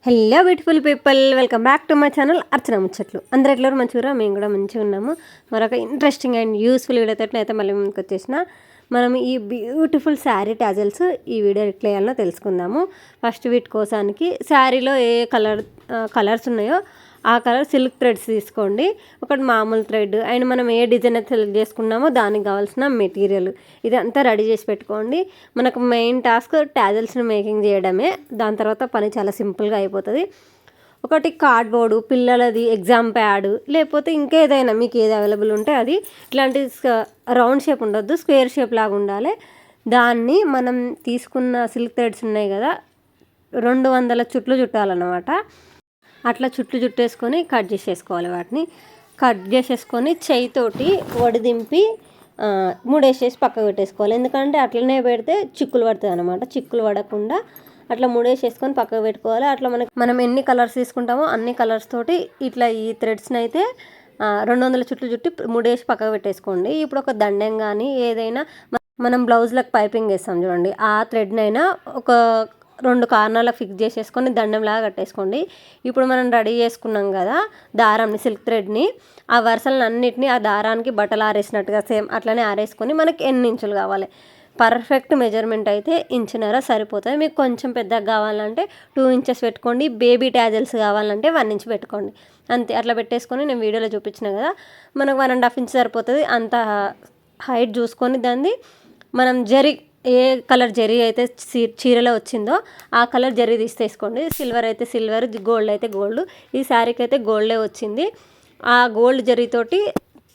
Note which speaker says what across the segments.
Speaker 1: Hello beautiful people, welcome back to my channel Archana ముచ్చట్లు. అందరూ ఎట్లా మంచిగా, మేము కూడా మంచిగా ఉన్నాము. మరొక ఇంట్రెస్టింగ్ అండ్ యూస్ఫుల్ వీడియోతో అయితే మళ్ళీ ముందుకు వచ్చేసిన. మనం ఈ బ్యూటిఫుల్ శారీ టాజల్స్ ఈ వీడియో ఎట్లా వేయాలో తెలుసుకుందాము. ఫస్ట్ వీటి కోసానికి శారీలో ఏ కలర్స్ ఉన్నాయో ఆ కలర్ సిల్క్ థ్రెడ్స్ తీసుకోండి. ఒకటి మామూలు థ్రెడ్ అండ్ మనం ఏ డిజైన్ అయితే సెలెక్ట్ చేసుకున్నామో దానికి కావాల్సిన మెటీరియల్ ఇదంతా రెడీ చేసి పెట్టుకోండి. మనకు మెయిన్ టాస్క్ టాజల్స్ని మేకింగ్ చేయడమే. దాని తర్వాత పని చాలా సింపుల్గా అయిపోతుంది. ఒకటి కార్డ్బోర్డు, పిల్లలది ఎగ్జామ్ ప్యాడ్, లేకపోతే ఇంకేదైనా మీకు ఏది అవైలబుల్ ఉంటే అది. ఇట్లాంటి రౌండ్ షేప్ ఉండొద్దు, స్క్వేర్ షేప్ లాగా ఉండాలి. దాన్ని మనం తీసుకున్న సిల్క్ థ్రెడ్స్ ఉన్నాయి కదా, 200 చుట్లు చుట్టాలన్నమాట. అట్లా చుట్లు చుట్టేసుకొని కట్ చేసేసుకోవాలి. వాటిని కట్ చేసేసుకొని చెయ్యితోటి వడిదింపి ముడేసేసి పక్కకు పెట్టేసుకోవాలి. ఎందుకంటే అట్లనే పెడితే చిక్కులు పడుతుంది అనమాట. చిక్కులు పడకుండా అట్లా ముడేసేసుకొని పక్కకు పెట్టుకోవాలి. అట్లా మనం ఎన్ని కలర్స్ తీసుకుంటామో అన్ని కలర్స్ తోటి ఇట్లా ఈ థ్రెడ్స్ని అయితే 200 చుట్లు చుట్టి ముడేసి పక్కకు పెట్టేసుకోండి. ఇప్పుడు ఒక దండెం కానీ ఏదైనా మనం బ్లౌజ్లకు పైపింగ్ వేస్తాం చూడండి, ఆ థ్రెడ్నైనా ఒక 2 కార్నర్లకు ఫిక్స్ చేసేసుకొని దండంలాగా కట్టేసుకోండి. ఇప్పుడు మనం రెడీ చేసుకున్నాం కదా దారాన్ని, సిల్క్ థ్రెడ్ని, ఆ వరుసలను అన్నిటినీ ఆ దారానికి బట్టలు ఆరేసినట్టుగా సేమ్ అట్లనే ఆరేసుకొని మనకి ఎన్ని ఇంచులు కావాలి, పర్ఫెక్ట్ మెజర్మెంట్ అయితే 1.5 ఇంచ్ సరిపోతుంది. మీకు కొంచెం పెద్దగా కావాలంటే 2 ఇంచెస్ పెట్టుకోండి. బేబీ టాజల్స్ కావాలంటే 1 ఇంచ్ పెట్టుకోండి. అంతే. అట్లా పెట్టేసుకొని నేను వీడియోలో చూపించిన కదా, మనకు 1.5 ఇంచ్ సరిపోతుంది. అంత హైట్ చూసుకొని దాన్ని మనం ఏ కలర్ జరీ అయితే చీరలో వచ్చిందో ఆ కలర్ జరీ తీసేసుకోండి. సిల్వర్ అయితే సిల్వర్, గోల్డ్ అయితే గోల్డ్. ఈ శారీకి అయితే గోల్డే వచ్చింది. ఆ గోల్డ్ జరీతోటి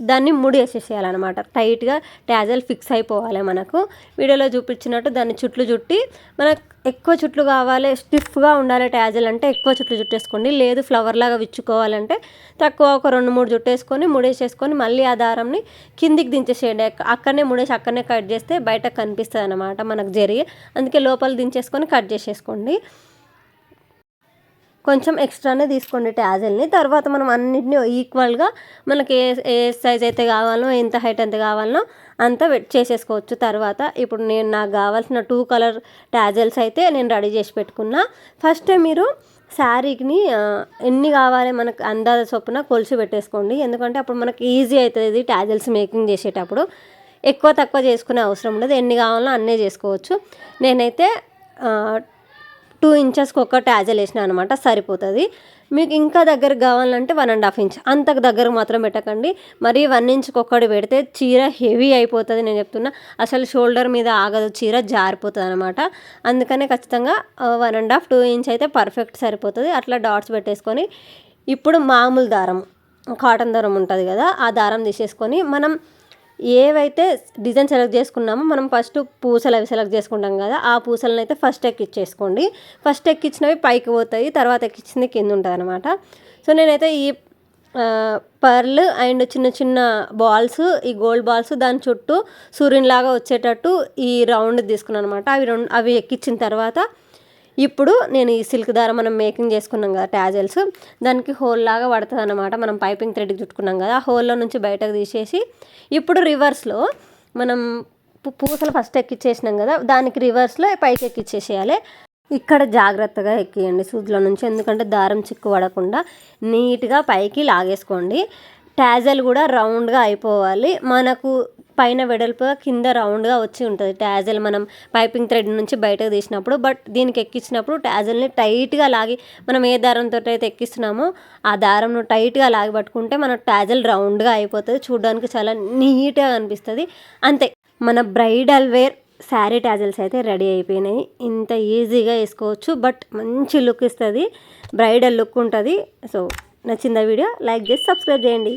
Speaker 1: దాన్ని ముడి వేసేసేయాలన్నమాట. టైట్గా టాజల్ ఫిక్స్ అయిపోవాలి. మనకు వీడియోలో చూపించినట్టు దాన్ని చుట్లు చుట్టి, మనకు ఎక్కువ చుట్లు కావాలి, స్టిఫ్గా ఉండాలి టాజల్ అంటే ఎక్కువ చుట్లు చుట్టేసుకోండి. లేదు ఫ్లవర్ లాగా విచ్చుకోవాలంటే తక్కువ ఒక 2-3 చుట్టేసుకొని ముడేసేసుకొని మళ్ళీ ఆ దారంని కిందికి దించేసేయండి. అక్కడనే ముడేసి అక్కడనే కట్ చేస్తే బయటకు కనిపిస్తుంది అన్నమాట మనకు జరి. అందుకే లోపల దించేసుకొని కట్ చేసేసుకోండి. కొంచెం ఎక్స్ట్రానే తీసుకోండి టాజల్ని. తర్వాత మనం అన్నింటినీ ఈక్వల్గా మనకి ఏ సైజ్ అయితే కావాలో, ఎంత హైట్ ఎంత కావాలో అంతా చేసేసుకోవచ్చు. తర్వాత ఇప్పుడు నాకు కావాల్సిన 2 కలర్ టాజల్స్ అయితే నేను రెడీ చేసి పెట్టుకున్నా. ఫస్ట్ మీరు శారీని ఎన్ని కావాలి మనకు అందాజ చొప్పున కొలిసి పెట్టేసుకోండి. ఎందుకంటే అప్పుడు మనకి ఈజీ అవుతుంది ఇది టాజల్స్ మేకింగ్ చేసేటప్పుడు. ఎక్కువ తక్కువ చేసుకునే అవసరం ఉండదు. ఎన్ని కావాలో అన్నీ చేసుకోవచ్చు. నేనైతే 2 ఇంచెస్కి ఒక టాజల్ వేసిన అనమాట, సరిపోతుంది. మీకు ఇంకా దగ్గరకు కావాలంటే 1.5 ఇంచ్, అంతకు దగ్గరకు మాత్రం పెట్టకండి. మరి 1 ఇంచ్కి ఒక్కటి పెడితే చీర హెవీ అయిపోతుంది. నేను చెప్తున్నా, అసలు షోల్డర్ మీద ఆగదు, చీర జారిపోతుంది అనమాట. అందుకనే ఖచ్చితంగా 1.5-2 ఇంచ్ అయితే పర్ఫెక్ట్ సరిపోతుంది. అట్లా డాట్స్ పెట్టేసుకొని ఇప్పుడు మామూలు దారం, కాటన్ దారం ఉంటుంది కదా, ఆ దారం తీసేసుకొని మనం ఏవైతే డిజైన్ సెలెక్ట్ చేసుకున్నామో మనం ఫస్ట్ పూసలు అవి సెలెక్ట్ చేసుకుంటాం కదా, ఆ పూసలను అయితే ఫస్ట్ ఎక్కిచ్చేసుకోండి. ఫస్ట్ ఎక్కిచ్చినవి పైకి పోతాయి, తర్వాత ఎక్కించింది కింద ఉంటుంది అనమాట. సో నేనైతే ఈ పర్ల్ అండ్ చిన్న చిన్న బాల్స్, ఈ గోల్డ్ బాల్స్ దాని చుట్టూ సూర్యునిలాగా వచ్చేటట్టు ఈ రౌండ్ తీసుకున్నాను అనమాట. అవి ఎక్కించిన తర్వాత ఇప్పుడు నేను ఈ సిల్క్ దారం మనం మేకింగ్ చేసుకున్నాం కదా టాజల్స్, దానికి హోల్ లాగా పడుతుంది అనమాట. మనం పైపింగ్ థ్రెడ్కి చుట్టుకున్నాం కదా, ఆ హోల్లో నుంచి బయటకు తీసేసి ఇప్పుడు రివర్స్లో మనం పూసలు ఫస్ట్ ఎక్కిచ్చేసినాం కదా, దానికి రివర్స్లో పైకి ఎక్కిచ్చేసేయాలి. ఇక్కడ జాగ్రత్తగా ఎక్కియండి సూదిలో నుంచి, ఎందుకంటే దారం చిక్కు పడకుండా నీట్గా పైకి లాగేసుకోండి. టాజల్ కూడా రౌండ్గా అయిపోవాలి. మనకు పైన వెడల్పుగా కింద రౌండ్గా వచ్చి ఉంటుంది టాజల్ మనం పైపింగ్ థ్రెడ్ నుంచి బయటకు తీసినప్పుడు. బట్ దీనికి ఎక్కించినప్పుడు టాజల్ని టైట్గా లాగి, మనం ఏ దారంతో అయితే ఎక్కిస్తున్నామో ఆ దారంను టైట్గా లాగి పట్టుకుంటే మన టాజల్ రౌండ్గా అయిపోతుంది. చూడడానికి చాలా నీట్గా కనిపిస్తుంది. అంతే, మన బ్రైడల్ వేర్ శారీ టాజల్స్ అయితే రెడీ అయిపోయినాయి. ఇంత ఈజీగా వేసుకోవచ్చు, బట్ మంచి లుక్ ఇస్తుంది, బ్రైడల్ లుక్ ఉంటుంది. సో నచ్చిందా వీడియో? లైక్ చేసి సబ్స్క్రైబ్ చేయండి.